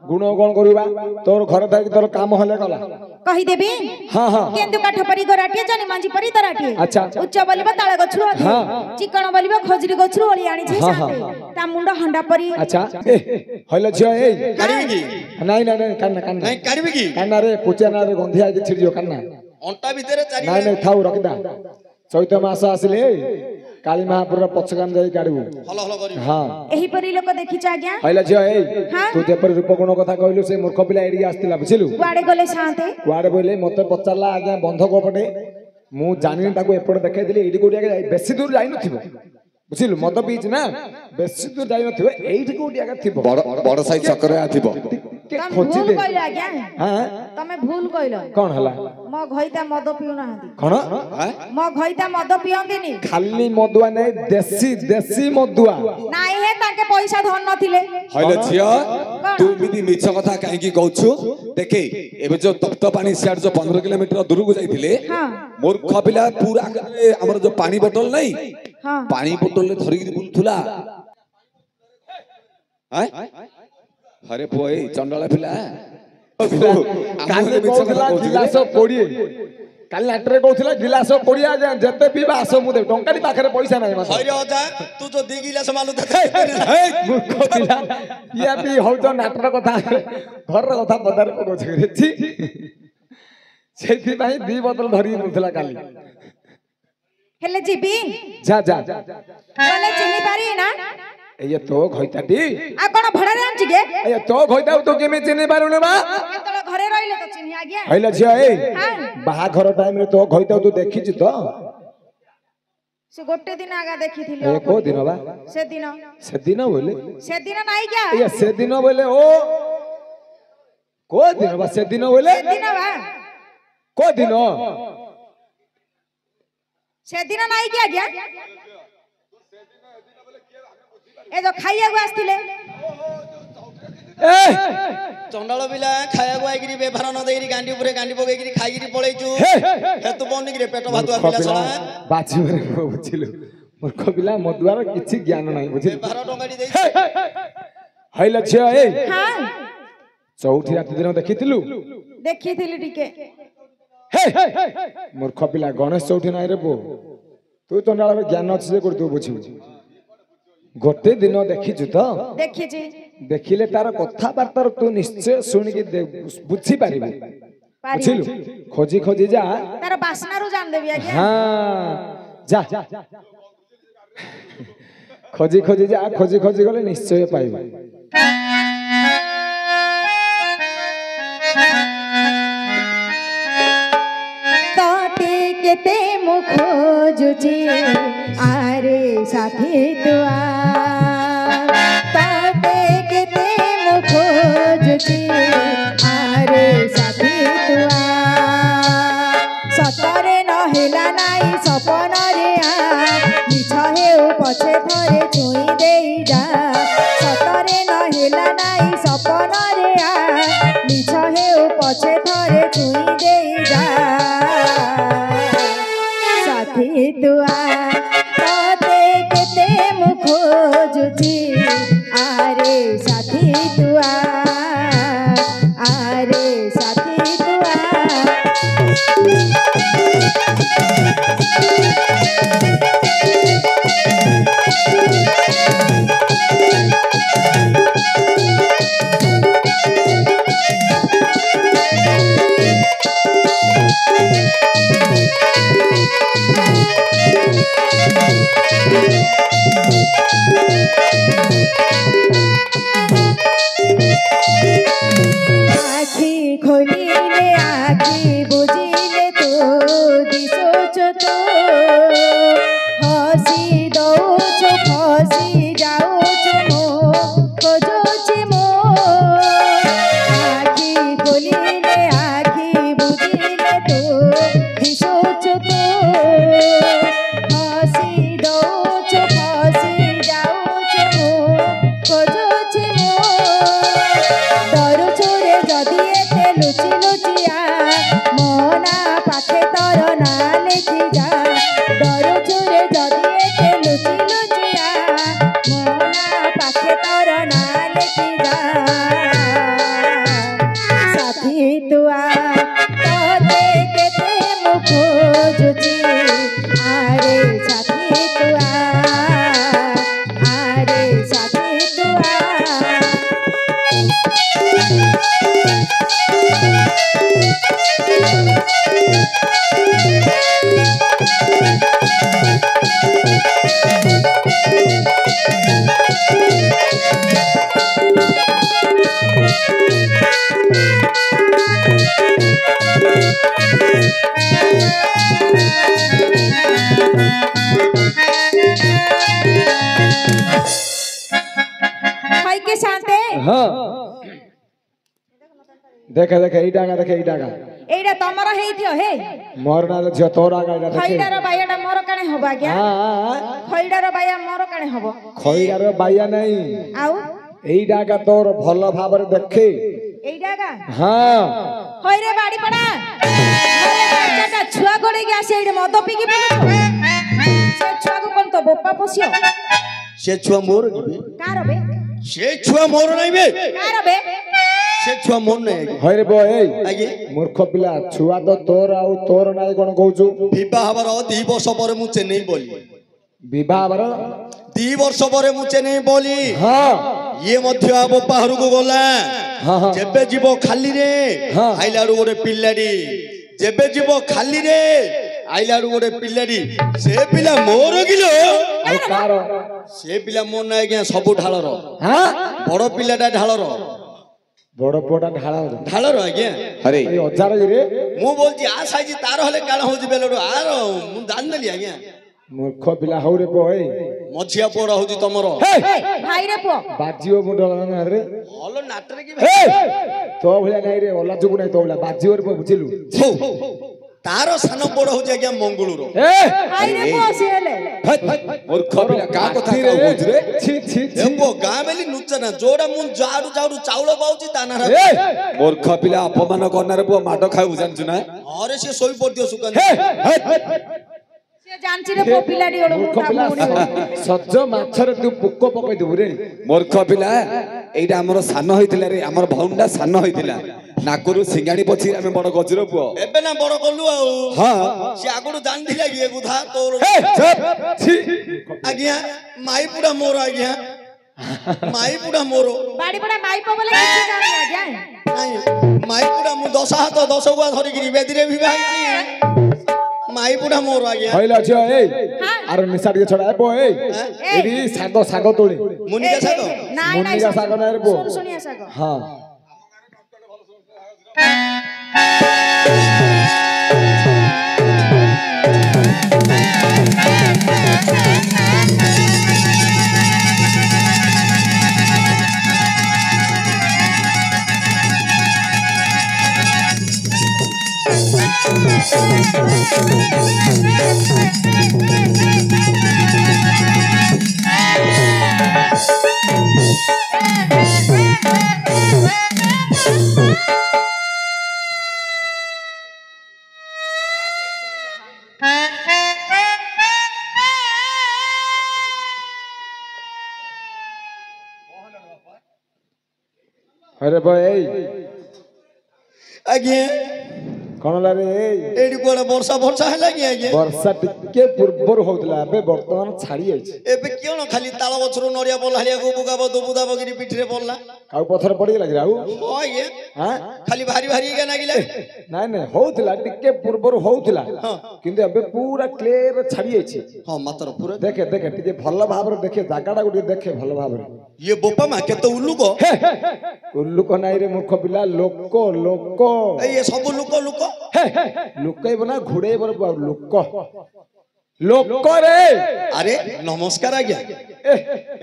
গুণ কোন করিবা তোর ঘরে থাকি তোর কাম হলে গলা कही देबी হ্যাঁ হ্যাঁ केंदु काठ परी गराटिए जानी मांजी परी तराटिए अच्छा। उच्च बोलिबो ताळ गछरु अधे हाँ। चिकन बोलिबो खजरी गछरु ओली आनी छै हाँ, साथे हाँ, ता मुंड हंडा परी আচ্ছা এ হইলা ছিয়া এই काढिबी की নাই নাই নাই কান্না কান্না नहीं काढिबी की কান্না রে পুচা না রে গন্ধিয়া কি ছিড়িও কান্না अंटा भितरे चारि নাই নাই থাও রকিদা চৈত মাস আসলে কালী মহাপুর পছকান যাই কাড়বু हल हल करी হ্যাঁ एही परी लोक देखिछ आज्ञा হইলা ছিয়া এই हाँ। তু যেপর রূপগুণ কথা কইলু সে মূর্খ পিলা এড়ি আসতিলা বুঝিলু कुआडे गले साथे କୁଆଡେ ବୋଇଲେ ମତେ ପଚାରିଲା ଆଜ୍ଞା ବନ୍ଧକ ପଟେ ମୁଁ ଜାଣିନି ତାକୁ ଏପଟେ ଦେଖେଇଥିଲି ଏଇଠି କୋଉଠି ଆଜ୍ଞା ବେଶୀ ଦୂର ଯାଇନଥିବ ବୁଝିଲୁ ମଦ ପିଇଛି ନା ବେଶୀ ଦୂର ଯାଇନଥିବ ଏଇଠି କୋଉଠି ଆଜ୍ଞା ଥିବ बड़ बड़ साइज चक्कर आथिबो ଟିକେ तम ଖୋଜି भूल ଦେ कइलो आज्ञा ହଁ तमे भूल कइलो କଣ ହେଲା मो घइता मद पिउ नाहंती କଣ मो घइता मद पियंतीनी ଖାଲି ମଦୁଆ ନାଇଁ ଦେଶୀ ଦେଶୀ ମଦୁଆ ନାଇଁ हे ताके पैसा धन नथिले हइले छिया तू मिदी मिछ कथा काहे की कहछु देखे एबे जो तप्त पानी सियार जो 15 किलोमीटर दूर को जाइथिले हां मूर्ख पिला पूरा हमर जो पानी बोतल नहीं हां पानी बोतल ले धरि के बुलथुला हैं अरे पोई चंडाला पिला କାଲି କହୁଥିଲା ଗିଲାସ 20 କାଲି ନାଟରେ କହୁଥିଲା ଗିଲାସ 20 ଆଜ୍ଞା ଯେତେ ପିଇବା ଆସ ମୁଁ ଦେବି ଟଙ୍କାଟି ପାଖରେ ପଇସା ନାହିଁ ମାସ हइरे अजा तू जो दी गिलास मालु थे ମୂର୍ଖ ପିଲା ଇଆ ବି ହଉଛ ନାଟର କଥା ଘରର କଥା ପଦାରେ ପକଉଛ ରେଛି ସେଇଥିପାଇଁ 2 ବୋତଲ ଧରିକି ବୁଲୁଥିଲା କାଲି हेले जीबी ଯା ଯା बोले चिन्ही पारी ना ଏଇ ତୋ ଘଇତାଟି आ कोन भड़ा रे आंची गे ଏଇ ତୋ ଘଇତାକୁ ତୁ କେମିତି ଚିହ୍ନି ପାରୁନୁ ବା केतले घरे रहिले तो चिन्ही आज्ञा ହଇଲା ଝିଅ ଏଇ हां ବାହାଘର ଟାଇମରେ ତୋ ଘଇତାକୁ ତୁ ଦେଖିଛୁ ତ से गोटे दिन आगा देखिथिले ଏ କୋଉ ଦିନ ବା सेदिन ସେଦିନ ବୋଲେ नाई क्या ଏଇ ସେଦିନ ବୋଲେ ଓ କୋଉ ଦିନ ବା ସେଦିନ ବୋଲେ सेदिन बा କୋଉ ଦିନ सेदिन नाई क्या आज्ञा ए जो खाइया को आस्थिले ଏ चंडाल बिला खाया को आइगिरी बेफार न देगिरी गांडी पुरे गांडी पकेगिरी खाइगिरी पळेइचु हे हेतु बनिगिरी पेट भातुआ पिला छळा ବାଜିବରେ ବୁଝିଲୁ ମୂର୍ଖ ପିଲା ମଦୁଆର କିଛି ଜ୍ଞାନ ନାହିଁ ବୁଝିଲୁ बेफार टंगाडी देई ହଇଲା ଝିଅ ଏଇ हां ଚଉଠି ରାତି ଦିନ ଦେଖିଥିଲୁ देखिथिले टिके ହେ ମୂର୍ଖ ପିଲା ଗଣେଶ ଚଉଠି ନାହିଁ ରେ ପୁଅ ତୁ ଚଣ୍ଡାଳର ଜ୍ଞାନ ଅଛି ଯେ କୋଉଠି ତୁ ବୁଝିବୁ ଗୋଟେ ଦିନ ଦେଖିଛୁ ତ देखिछि ଦେଖିଲେ ତାର କଥାବାର୍ତ୍ତାର ତୁ ନିଶ୍ଚୟ ଶୁଣିକି ବୁଝି ପାରିବୁ पारी ବୁଝିଲୁ ଖୋଜି ଖୋଜି ଯା तार बासना रु जान देबी आज्ञा ହଁ ଯା ଖୋଜି ଖୋଜି ଯା ଖୋଜି ଖୋଜି ଗଲେ ନିଶ୍ଚୟ ପାଇବୁ ताते केते मु खोजुची आरे साथी तुआ ताते केते मु खोजुची आरे साथी तुआ सतरे नहेला नाई सपन रे आ मिछ हेउ पछे थरे छुई देई जा सतरे नहेला नाई सपन रे आ मिछ हेउ पछे थरे छुई देई जा साथी तुआ ताते केते मु खोजुची आरे साथी तुआ आरे साथी तुआ ଖୋଲିଲେ ଆଖି ବୁଝିଲେ ତୁ ଦିଶୁଛୁ ତୁ ହସି ଦଉଛୁ ଫସି ଯାଉଛୁ ମୁଁ ଖୋଜୁଛି ମୁଁ ଆଖି ଖୋଲିଲେ ଆଖି ବୁଝିଲେ ତୁ ଦିଶୁଛୁ ତୁ ହସି ଦଉଛୁ ଫସି ଯାଉଛୁ ମୁଁ ଖୋଜୁଛି ମୁଁ ଡରୁଛୁ ରେ ଯଦି ଏତେ ଲୁଚି ଲୁଚିଆ ମୋ ନା ପାଖେ ତୋର ନାଁ ଲେଖି ଯା ଡରୁଛୁ ରେ ଯଦି ଏତେ ଲୁଚି ଲୁଚିଆ ମୋ ନା ପାଖେ ତୋର ନାଁ ଲେଖି ଯା ସାଥୀ ତୁଆ ତୋତେ କେତେ ମୁଁ ଖୋଜୁଛି ଆରେ ସାଥୀ ତୁଆ ଆରେ ସାଥୀ ତୁଆ भाई के शांते हाँ देखे देखे एटा का देखे एटा का एइडा तमरा हेइथियो हे मोर ना झियो तोरा का एटा देखे खइडार बायाडा मोर काने होबा क्या हां खइडार बाया मोर काने होबो खइडार बाया नहीं आउ एटा का तोर भल भाବରେ देखे एइडा का हां होय रे बाड़ी पड़ा अरे बच्चाटा छुआ गोड़े गया से एइडे मद पी के से छुआ को कोन तो बोपा पोसियो से छुआ मोर गिबे कार बे से छुआ मोर नहीं बे कार बे से छुआ मोर नहीं होय रे बो ए आगे मूर्ख पिला छुआ तो तोर आउ तोर नाय कोन कहउछु विवाह हबर 2 वर्ष पर मु चेन्नई बोली विवाह बर 2 वर्ष पर मु चेन्नई बोली हां ये मध्य अब बाहर को गला हां हां जेबे जीवो खाली रे हाँ। आइलाडू गोटे पिल्लाडी जेबे जीवो खाली रे आइलाडू गोटे पिल्लाडी से पिला मोर गिलो आ कार से पिला मोर ना आज्ञा सबु ढालर हां बड़ पिलाटा ढालर बड़ पोटा ढाळा ढालर आज्ञा अरे ए हजार रे मु बोलची आ साइज तार हले काळ होजी बेलडू आर मु जान देली आज्ञा मूर्ख पिला हौ रे बो ए मझिया पोड़ होजी तमरो भाई रे पुओ बाजियो मुंड ना रे हलो नाटर की तो भलिया नै रे ओला जुगु नै तो भलिया बाजियो रे बुझिलु तार सान पोड़ होजी आज्ञा मंगलुरो ए भाई रे पुओ सिले मूर्ख पिला का କଥା कहउछ रे छी छी एम्बो गाँ बेली नुचना जोड़ा मु जाडू जाडू चाउल पाउची तानारा ए मूर्ख पिला अपमान करनारे पुଅ माड खाउ जानछु ना अरे से सोई पड़दियो सुकन से जानछि रे पुओ पिलाडी ओडो मूर्ख मोटा पिला मुडी सज्ज माछरे तू पुक्क पकई देबु रे मूर्ख पिला एइटा हमर सान होइतिला रे हमर भौंडा सान होइतिला नाकरू सिंगाणी पछि ଆମେ ବଡ ଗଜର ପୁଅ एबे ना बड़ कलु आ हां से आगुडू जान दिला कि ए गुधा तोर छी आज्ञा माई पुडा मोर आज्ञा माई पुडा मोरो बाड़ी पड़ा माई पो बोले किछि जानि आ जाए नाही माई पुडा मु 10 हाथ 10 गुआ धरि गिरी बेदिरे भी भाई माई पुडा मोर आज्ञा हइला छ ए आरो निसा के छडा ए बो ए एडी सागो सागो तोळे मुनिका सागो नाइ नाइ मुनिका सागो ना रे बो सुन सुनिया सागो हां अरे भाई आज्ञा କଣ ହେଲା ରେ ଏଇଠି କୁଆଡେ ବର୍ଷା ବର୍ଷା ହେଲା କି ଆଜ୍ଞା ବର୍ଷା ଟିକେ ପୂର୍ବରୁ ହଉଥିଲା ଏବେ ବର୍ତ୍ତମାନ ଛାଡି ଯାଇଛି ଏବେ କିଅଣ ଖାଲି ତାଳ ଗଛରୁ ନଡିଆ ପଲାଳିଆକୁ ବୁଗାବ ଦୁବୁଦା ବଗିରି ପିଠିରେ ପଡିଲା ଆଉ ପଥର ପଡିଗଲା କି ଆଉ ହଁ ଆଜ୍ଞା ହଁ ଖାଲି ଭାରି ଭାରି ଏକା ନାଗିଲା ନାଇଁ ନାଇଁ ହଉଥିଲା ଟିକେ ପୂର୍ବରୁ ହଉଥିଲା କିନ୍ତୁ ଏବେ ପୁରା କ୍ଲିୟର ଛାଡି ଯାଇଛି ହଁ ମାତ୍ର ପୁରା ଦେଖେ ଦେଖେ ଟିକେ ଭଲ ଭାବରେ ଦେଖେ ଜାଗାଟାକୁ ଟିକେ ଦେଖେ ଭଲ ଭାବରେ ଇଏ ବୋପା ମା କେତେ ଉଲୁକ ଉଲ୍ଲୁକ ନାଇଁ ରେ ମୂର୍ଖ ପିଲା ଲୋକ ଲୋକ ଏଇ ସବୁ ଲୋକ ଲୋକ ଲୁକେଇବ ନା ଘୋଡେଇବ ଲୋକ ଲୋକ ରେ ଆରେ ନମସ୍କାର ଆଜ୍ଞା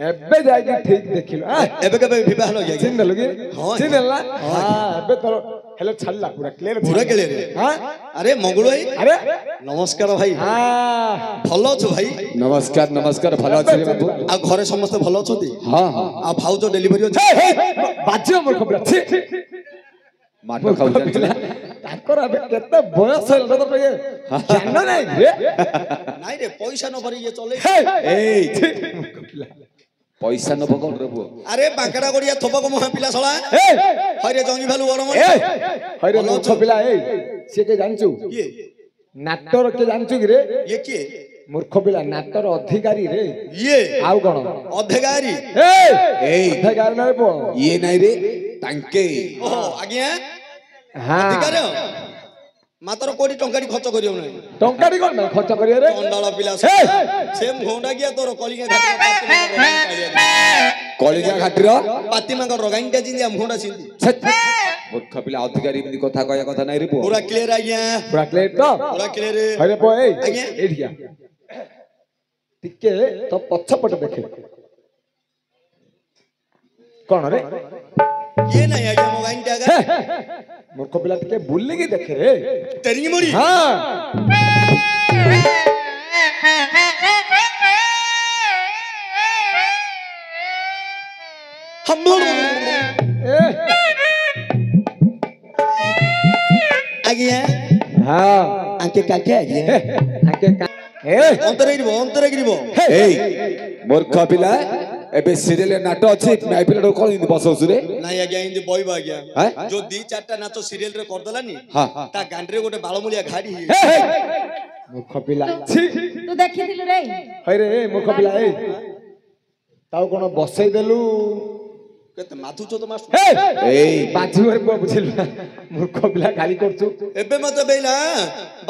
ଏବେ ଯାଇକି ଠିକ ଦେଖିଲ ଏବେ କେବେ ବିବାହ ହେଲା ଆଜ୍ଞା ଚିହ୍ନିଦେଲୁ କି ହଁ। ଚିହ୍ନିଦେଲ ନା ଏବେ ତୋର ହେଲେ ଛାଡିଲା ପୁରା କ୍ଲିୟର ପୁରା କ୍ଲିୟର ଆରେ ମଙ୍ଗୁଳୁ ଭାଇ ଆରେ ନମସ୍କାର ଭାଇ ହଁ ଭଲ ଅଛୁ ଭାଇ ନମସ୍କାର ନମସ୍କାର ଭଲ ଅଛି ରେ ବାବୁ ଆଉ ଘରେ ସମସ୍ତେ ଭଲ ଅଛନ୍ତି ହଁ ହଁ ଆଉ ଭାଉଜ ଡେଲିଭରି ଅଛି ବାଜ୍ୟ ମୂର୍ଖ ପିଲା ଛି। ମାଟ ଖାଉ ଜାଣିଛୁ ନା ତାଙ୍କର ଏବେ କେତେ ବୟସ ହେଲା ତ ଟିକେ ଜ୍ଞାନ ନାହିଁ ରେ ନାଇଁ ରେ ପଇସା ନ ଭରି ଇଏ ଚଲେଇ ଏଇ ମୂର୍ଖ ପିଲା ପଇସା ନବ କଣ ରେ ପୁଅ ଆରେ ବାଙ୍କଡା ଗଡିଆ ଥୋପକ ମହା ପିଲା ଶଳା ହଇରେ ଜଙ୍ଗି ଭାଲୁ ବଡ ମଣି ହଇରେ ମୂର୍ଖ ପିଲା ସିଏ କେ ଜାଣିଛୁ କିଏ ନାଟର କେ ଜାଣିଛୁ କି ରେ ଇଏ କିଏ ମୂର୍ଖ ପିଲା ନାଟର ଅଧିକାରୀ ରେ ଇଏ ଆଉ କଣ ଅଧେଗାରି ଏଇ ଅଧିକାରୀ ନୁହେଁ ପୁଅ ଇଏ ନାଇଁ ରେ ତାଙ୍କେ ଓହୋ ଆଜ୍ଞା ହଁ ଅଧିକାର ମାତ୍ର କୋଟି ଟଙ୍କାଟି ଖର୍ଚ୍ଚ କରିବ ନାହିଁ ଟଙ୍କାଟି କଣ ପାଇଁ ଖର୍ଚ୍ଚ କରିବାରେ ଚଣ୍ଡାଳ ପିଲା ସେ ମୁହଁଟା କିଆ ତୋର କଳିଙ୍ଗା କଳିଙ୍ଗା ଘାଟିର ପାତିମାଙ୍କ ରଗାଇଟା ଚିନ୍ତା ମୁହଁଟା ଚିନ୍ତି ମୂର୍ଖ ପିଲା ଅଧିକାରୀ ଏମିତି କଥା କହିବା କଥା ନାଇଁ ରେ ପୁଅ ପୁରା କ୍ଲିୟର ଆଜ୍ଞା ପୁରା କ୍ଲିୟର ତ ପୁରା କ୍ଲିୟର ହଇରେ ପୁଅ ଆଜ୍ଞା। ଏଇଠିକା ଟିକେ ତ ପଛପଟେ ଦେଖେ କଣ ରେ ଇଏ ନାଇଁ ଆଜ୍ଞା ମୋ ଗାଇଁଟା ଆଜ୍ଞା ମୂର୍ଖ ପିଲା ଟିକେ ବୁଲିକି ଦେଖେ ରେ ତେରିଙ୍ଗି ମୁড়ି ହଁ ଆଜ୍ଞା ହଁ ଆଙ୍କେ କାକେ ଆଜ୍ଞା ଅନ୍ତରେ ଗିରିବ ଏଇ ମୂର୍ଖ ପିଲା ଏବେ ସିରିଏଲ ନାଟ ଅଛି ମାଇପିଲାକୁ କଣ ଏମିତି ବସଉଛୁ ରେ ନାଇଁ ଆଜ୍ଞା ଏମିତି ବଇବ ଆଜ୍ଞା ହାଁ? ଯୋଉ ଦି ଚାରିଟା ନାଚ ସିରିଏଲ ରେ କରିଦେଲାନି ହଁ ତା ଗାଣ୍ଡିରେ ଗୋଟେ ବାଳମୂଳିଆ ଘାଡି ମୂର୍ଖ ପିଲା ତୁ ଦେଖିଥିଲୁ ରେ ହଇରେ ମୂର୍ଖ ପିଲା ତାକୁ କଣ ବସେଇ ଦେଲୁ କେତେ ମାଥୁଛ ତ ମାଷ୍ଟର ଏଇ ବାଜିବରେ ପୁଅ ବୁଝିଲୁ ନା ମୂର୍ଖ ପିଲା ଗାଳି କରୁଛୁ ଏବେ ମତେ ବେଇଲା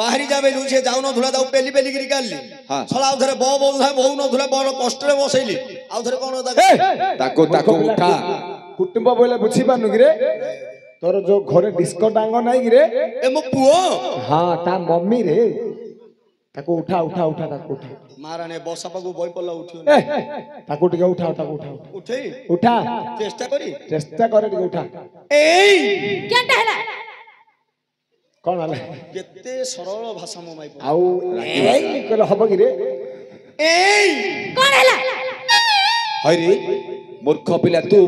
ବାହାରି ଯା ବେଲୁ ସେ ଯାଉନଥିଲା ତାକୁ ପେଲି ପେଲି କିରି କାଢିଲି ହଁ। ଛଳା ଆଉ ଥରେ ବହୁ ନଥିଲା ବଡ କଷ୍ଟରେ ବସେଇଲି ଆଉ ଥରେ କଣ ତାକୁ ତାକୁ ଉଠା କୁଟୁମ୍ବ ବୋଇଲେ ବୁଝିପାରୁନୁ କିରେ ତୋର ଯୋଉ ଘରେ ଡିସ୍କୋ ଡାଙ୍ଗ ନାଇଁ କିରେ ଏ ମୋ ପୁଅ ହଁ ତା ମମି ରେ ତାକୁ ଉଠା ଉଠା ଉଠା ତାକୁ ଉଠା ମାରାଣେ ବର୍ଷା ପାଖକୁ ବଇ ପଡିଲା ଉଠିବ ତାକୁ ଟିକେ ଉଠା ତାକୁ ଉଠା ଉଠେଇ ଉଠା ଚେଷ୍ଟା କରି ଚେଷ୍ଟା କରେ ଟିକେ ଉଠା ଏଇ କେନ୍ଟା ହେଲା କଣ ହେଲା କେତେ ସରଳ ଭାଷା ମୋ ମାଇ ଆଉ ଏଇ କହିଲେ ହବ କିରେ ଏଇ କଣ ହେଲା ହଇରେ ମୂର୍ଖ ପିଲା ତୁ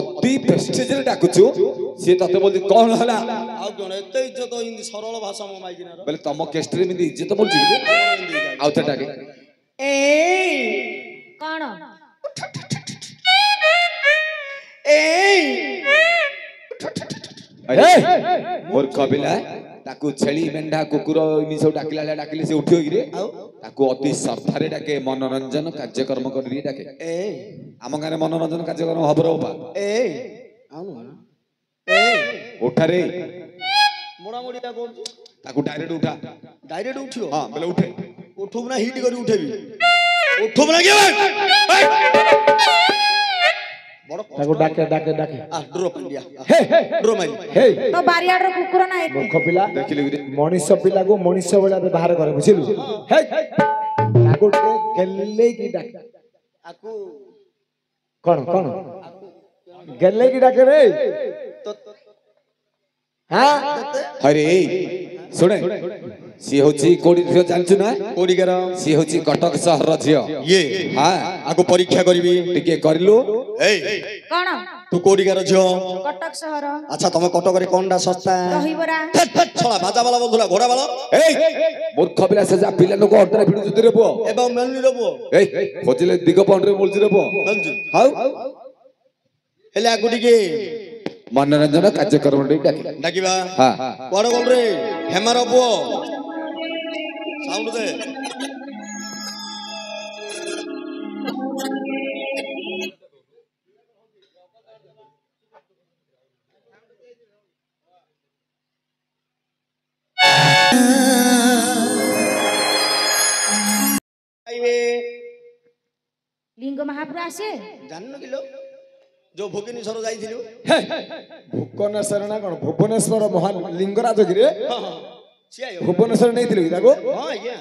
ଅତି ପ୍ରେଷ୍ଟିଜରେ ଡାକୁଛୁ ସିଏ ତତେ ବୋଲଛି କଣ ହେଲା ଆଉ କଣ ଏତେ ଇଜ୍ଜତ ହିନ୍ଦୀ ସରଳ ଭାଷା ମୋ ମାଇକିନାର ବୋଲେ ତମ କେଷ୍ଟରେ ଏମିତି ଇଜ୍ଜତ ବୋଲଛି କି ଆଉ ଥରେ ଡାକେ ଏଇ କଣ ଏଇ ମୂର୍ଖ ପିଲା ତାକୁ ଛେଳି ମେଣ୍ଢା କୁକୁର ଏମିତି ସବୁ ଡାକିଲା ଭଳିଆ ଡାକିଲେ ସେ ଉଠିବ କିରେ ତାକୁ ଅତି ଶ୍ରଦ୍ଧାରେ ଡାକେ ମନୋରଞ୍ଜନ କାର୍ଯ୍ୟକ୍ରମ କରି ଡାକେ ଏଇ ଆମ ଗାଁରେ ମନୋରଞ୍ଜନ କାର୍ଯ୍ୟକ୍ରମ ହବ ବା ଏଇ ଆଉନ ଏଇ ଉଠାରେ ମୋଡାମୋଡିଟା କରୁଛୁ ତାକୁ ଡାଇରେକ୍ଟ ଉଠା ଡାଇରେକ୍ଟ ଉଠିବ ହଁ ବୋଲେ ଉଠେ ଉଠବୁ ନା ହିଟ୍ କରି ଉଠେବି ଉଠବୁ ନା କିଏ ବଡ ତାକୁ ଡାକେ ଡାକେ ଡାକେ ଡ୍ରୋ ପାଣ୍ଡିଆ ଡ୍ରୋ ମାରି ହେଇ ତ ବାରିଆଡର କୁକୁର ନା ଏତେ ମୂର୍ଖ ପିଲା ଦେଖିଲୁ କିରେ ମଣିଷ ପିଲାକୁ ମଣିଷ ଭଳିଆ ବ୍ୟବହାର କରେ ବୁଝିଲୁ ହେଇ ତାକୁ ଟିକେ ଗେଲେଇକି ଡାକେ ଆକୁ କଣ କଣ ଗେଲେଇକି ଡାକେ ରେ ହଁ ହରେ ଶୁଣେ ସିଏ ହଉଛି କୋଉଠି ଝିଅ ଜାଣିଛୁ ନା କୋଡିକାର ସିଏ ହଉଛି କଟକ ସହରର ଝିଅ ଇଏ ହଁ ଆକୁ ପରୀକ୍ଷା କରିବି ଟିକେ କରିଲୁ ଏଇ କଣ ତୁ କୋଡିକାର ଝିଅ କଟକ ସହର ଆଚ୍ଛା ତମେ କଟକରେ କଣଟା ଶସ୍ତା ଦହିବରା ଛଳା ଭାଜା ବାଲା ବୋଧୁଲା ଘୋଡା ବାଳ ଏଇ ମୂର୍ଖ ପିଲା ସେ ଯା ପିଲା ଲୋକ ଅଣ୍ଟାରେ ଭିଡୁଛନ୍ତି ରେ ପୁଅ ଏବଂ ମେଲୁନି ର ପୁଅ ଏଇ ଖୋଜିଲେ ଦିଗ ପଣ୍ଡରେ ମିଳୁଛି ରେ ପୁଅ ମେଲୁଛି ଆଉ ହେଲେ ଆକୁ ଟିକେ मनोरंजन कार्यक्रम डाके डाकिबा हाँ कुआडे बोल रे हेमार पुओ साउंड दे लिंग महापुर आसे जाननु किलो जो भुवनेश्वर जाइथिलु ଭୁବନେଶ୍ୱର ନା କଣ ଭୁବନେଶ୍ୱର ମହାନ ଲିଙ୍ଗରାଜ ଗିରେ ସିଏ ଆयो ଭୁବନେଶ୍ୱର ନେଇଥିଲୁ କି ତାକୁ ହଁ ଆଜ୍ଞା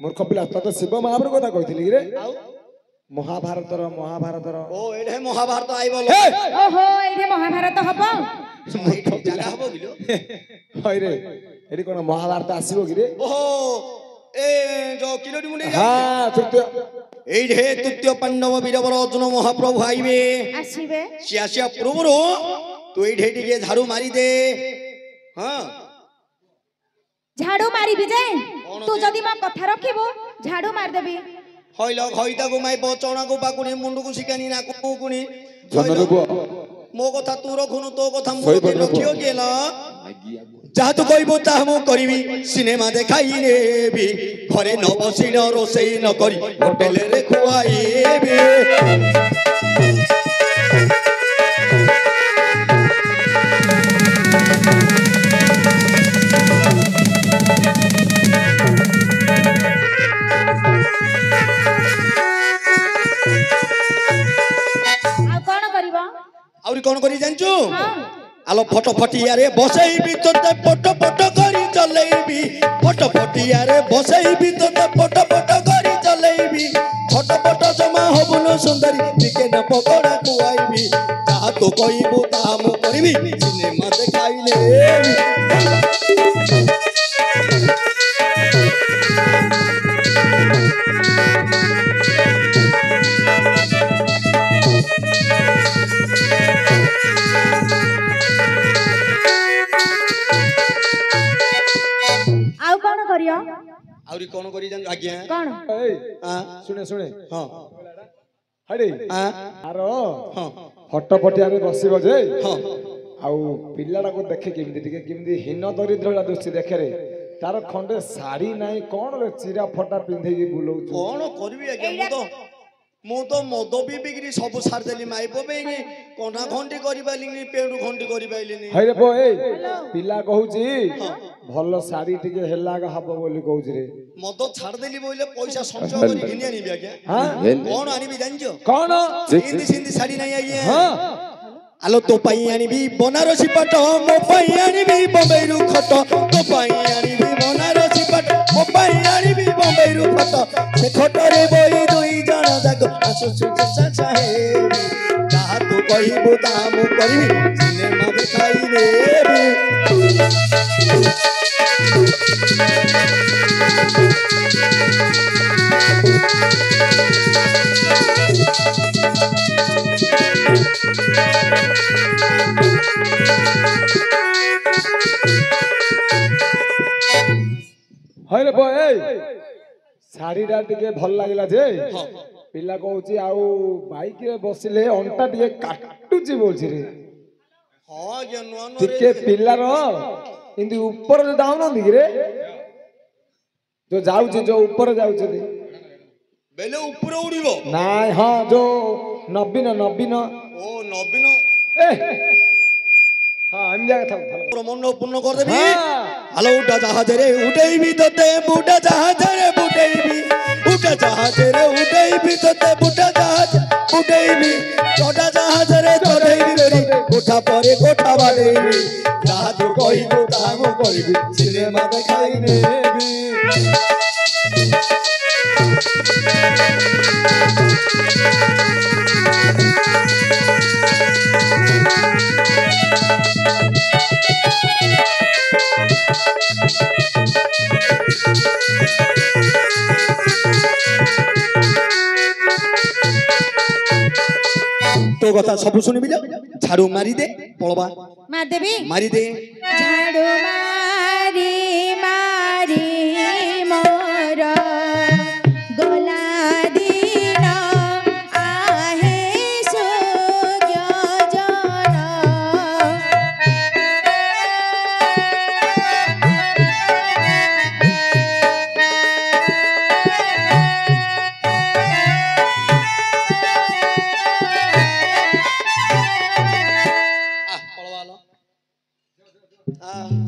ମୂର୍ଖ ପିଲା ତତେ ଶିବ ମହାପ୍ରଭୁ କଥା କହିଥିଲି କିରେ ଆଉ ମହାଭାରତର ଓ ଏଢେ ମହାଭାରତ ଆଇବଲ ओहो एठे महाभारत हबो ଜାଗା ହବ କିଲୋ ହଇରେ ଏଠି କଣ ମହାଭାରତ ଆସିବ କିରେ ଓହୋ ଏ जो କିଲୋଟି ମୁଣ୍ଡେ ହଁ ତୃତୀୟ ଏଇଢେ ତୃତୀୟ ପାଣ୍ଡବ ବୀରବର ଅର୍ଜୁନ ମହାପ୍ରଭୁ ଆଇବେ आसीबे ସିଏ ଆସିବା ପୂର୍ବରୁ ତୁ ଏଇଢେ ଟିକେ ଝାଡୁ ମାରି ଦେ ହଁ झाड़ू मारिबी जे कौन तू जे? जदी म कथा रखिबो झाड़ू मार देबी ହଇଲ ଘଇତାକୁ ମାଇ ବଚଣାକୁ ପାକୁଣି ମୁଣ୍ଡକୁ ଶିକାନି ନା କୁକୁଣି ଜନର ପୁଅ ମୋ କଥା ତୁ ରଖୁନୁ ତୋ କଥା ମୁଁ ଶୋଇପଡ଼ ରଖିବ ପୁଅ। କିଏ ଲ ଯାହା ତୁ କହିବୁ ତାହା ମୁଁ କରିବି ସିନେମା ଦେଖାଇ ନେବି ଘରେ ନ ବସି ନ ରୋଷେଇ ନ କରି ହୋଟେଲରେ ଖୁଆଇବି आ कोन करबो ଆହୁରି କଣ କରି ଜାଣିଛୁ हां ଆଲୋ ଫଟ ଫଟିଆରେ ବସେଇବି ତୋତେ ପଟ ପଟ କରି ଚଲେଇବି ଫଟ ଫଟିଆରେ ବସେଇବି ତୋତେ ପଟ ପଟ କରି ଚଲେଇବି ଫଟ ଫଟ ଜମା ହବୁନ ସୁନ୍ଦରୀ ଚିକେନ ପକୋଡା ଖୁଆଇବି ଯାହା ତୁ କହିବୁ ତାହା ମୁଁ କରିବି ସିନେମା ଦେଖାଇଲେ आउ कोन करियो ଆହୁରି କଣ କରି ଜାଣିଛୁ ଆଜ୍ଞା कोन ଏଇ ଆଁ? ଶୁଣେ ହଁ ହଇରେ ଆଁ? ଆର ହଁ ଫଟପଟିଆରେ ବସିବ ଯେ ହଁ ଆଉ ପିଲାଟାକୁ ଦେଖେ କେମିତି ଟିକେ କେମିତି ହୀନ ଦରିଦ୍ର ଭଳିଆ ଦୃଷ୍ଟି ଦେଖେରେ ତାର ଖଣ୍ଡେ ଶାଢୀ ନାହିଁ କଣ ରେ ଚିରା ଫଟା ପିନ୍ଧେଇକି ବୁଲଉଛୁ କଣ କରିବି ଆଜ୍ଞା ମୁଁ ତ ମଦ ବି ବିକ୍ରି ସବୁ ଛାଡ଼ିଦେଲି ମାଇପ ପାଇଁକି କଣ୍ଟା ଖଣ୍ଡି କରିପାରିଲିନି ପେଣ୍ଡୁ ଖଣ୍ଡି କରିପାରିଲିନି ହଇରେ ପୁଅ ଏଇ ପିଲା କହୁଛି ଭଲ ଶାଢୀ ଟିକେ ହେଲା ହବ ବୋଲି କହୁଛି ରେ ମଦ ଛାଡ଼ିଦେଲି ବୋଇଲେ ପଇସା ସଞ୍ଚୟ କରି ଘିନି ଆଣିବି ଆଜ୍ଞା ହଁ କଣ ଆଣିବି ଜାଣିଛ କଣ ସିନ୍ଦି ସିନ୍ଦି ଶାଢ଼ୀ ନାହିଁ ଆଜ୍ଞା ହଁ ଆଲୋ ତୋ ପାଇଁ ଆଣିବି ବନାରସୀ ପାଟ ମୋ ପାଇଁ ଆଣିବି ବମ୍ବେରୁ ଖଟ ତୋ ପାଇଁ ଆଣିବି ବନାରସୀ ପାଟ ମୋ ପାଇଁ ଆଣିବି ବମ୍ବେରୁ ଖଟ ସେ ଖଟରେ ବଇ ଦୁଇ ଜଣ ଯାକ ଯାହା ତୁ କହିବୁ ତାହା ମୁଁ କରିବି ସିନେମା ଦେଖାଇ ଦେବି ହଇରେ ପୁଅ ଏଇ ଶାଢୀଟା ଟିକେ ଭଲ ଲାଗିଲା ଯେ ପିଲା କହୁଛି ଆଉ ବାଇକରେ ବସିଲେ ଅଣ୍ଟା ଟିକେ କାଟୁଛି ବୋଲଛି ରେ ହଁ ଆଜ୍ଞା ନୂଆ ଟିକେ ପିଲାର ଏମିତି ଉପରେ ଯୋଉ ଯାଉନାହାନ୍ତି କି ରେ ଯୋଉ ଯାଉଛି ଯୋଉ ଉପରେ ଯାଉଛନ୍ତି ବେଲେ ଉପରେ ଉଡ଼ିବ ନାଇଁ ହଁ ଯୋଉ ନବୀନ ଓ ନବୀନ ଏ ହଁ ଏମିତି କଥା ମନ ପୂର୍ଣ୍ଣ କରିଦେବି ହଁ। ଆଲୋ ଉଡ଼ା ଜାହାଜରେ ଉଡ଼େଇବି ତତେ ବୁଡ଼ା ଜାହାଜରେ ବୁଡ଼େଇବି ଉଡ଼ା ଜାହାଜରେ ଉଡ଼େଇବି ତତେ ବୁଡ଼ା ଜାହାଜ ଉଡ଼େଇବି ଚଢ଼ା ଜାହାଜରେ ଚଢ଼େଇବି ଧରି କୋଠା ପରେ କୋଠା ବାଡ଼େଇବି ଯାହା ତୁ କହିବୁ ତାହା ମୁଁ କରିବି ସିନେମା ଦେଖାଇ ନେବି तो कथा सब शुणिबि झाड़ू मारी दे पळबा मार देबी मारी दे झाड़ू मारी मारी मोर गला दिन आहे सूर्य जन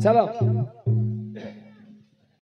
ଚାଲ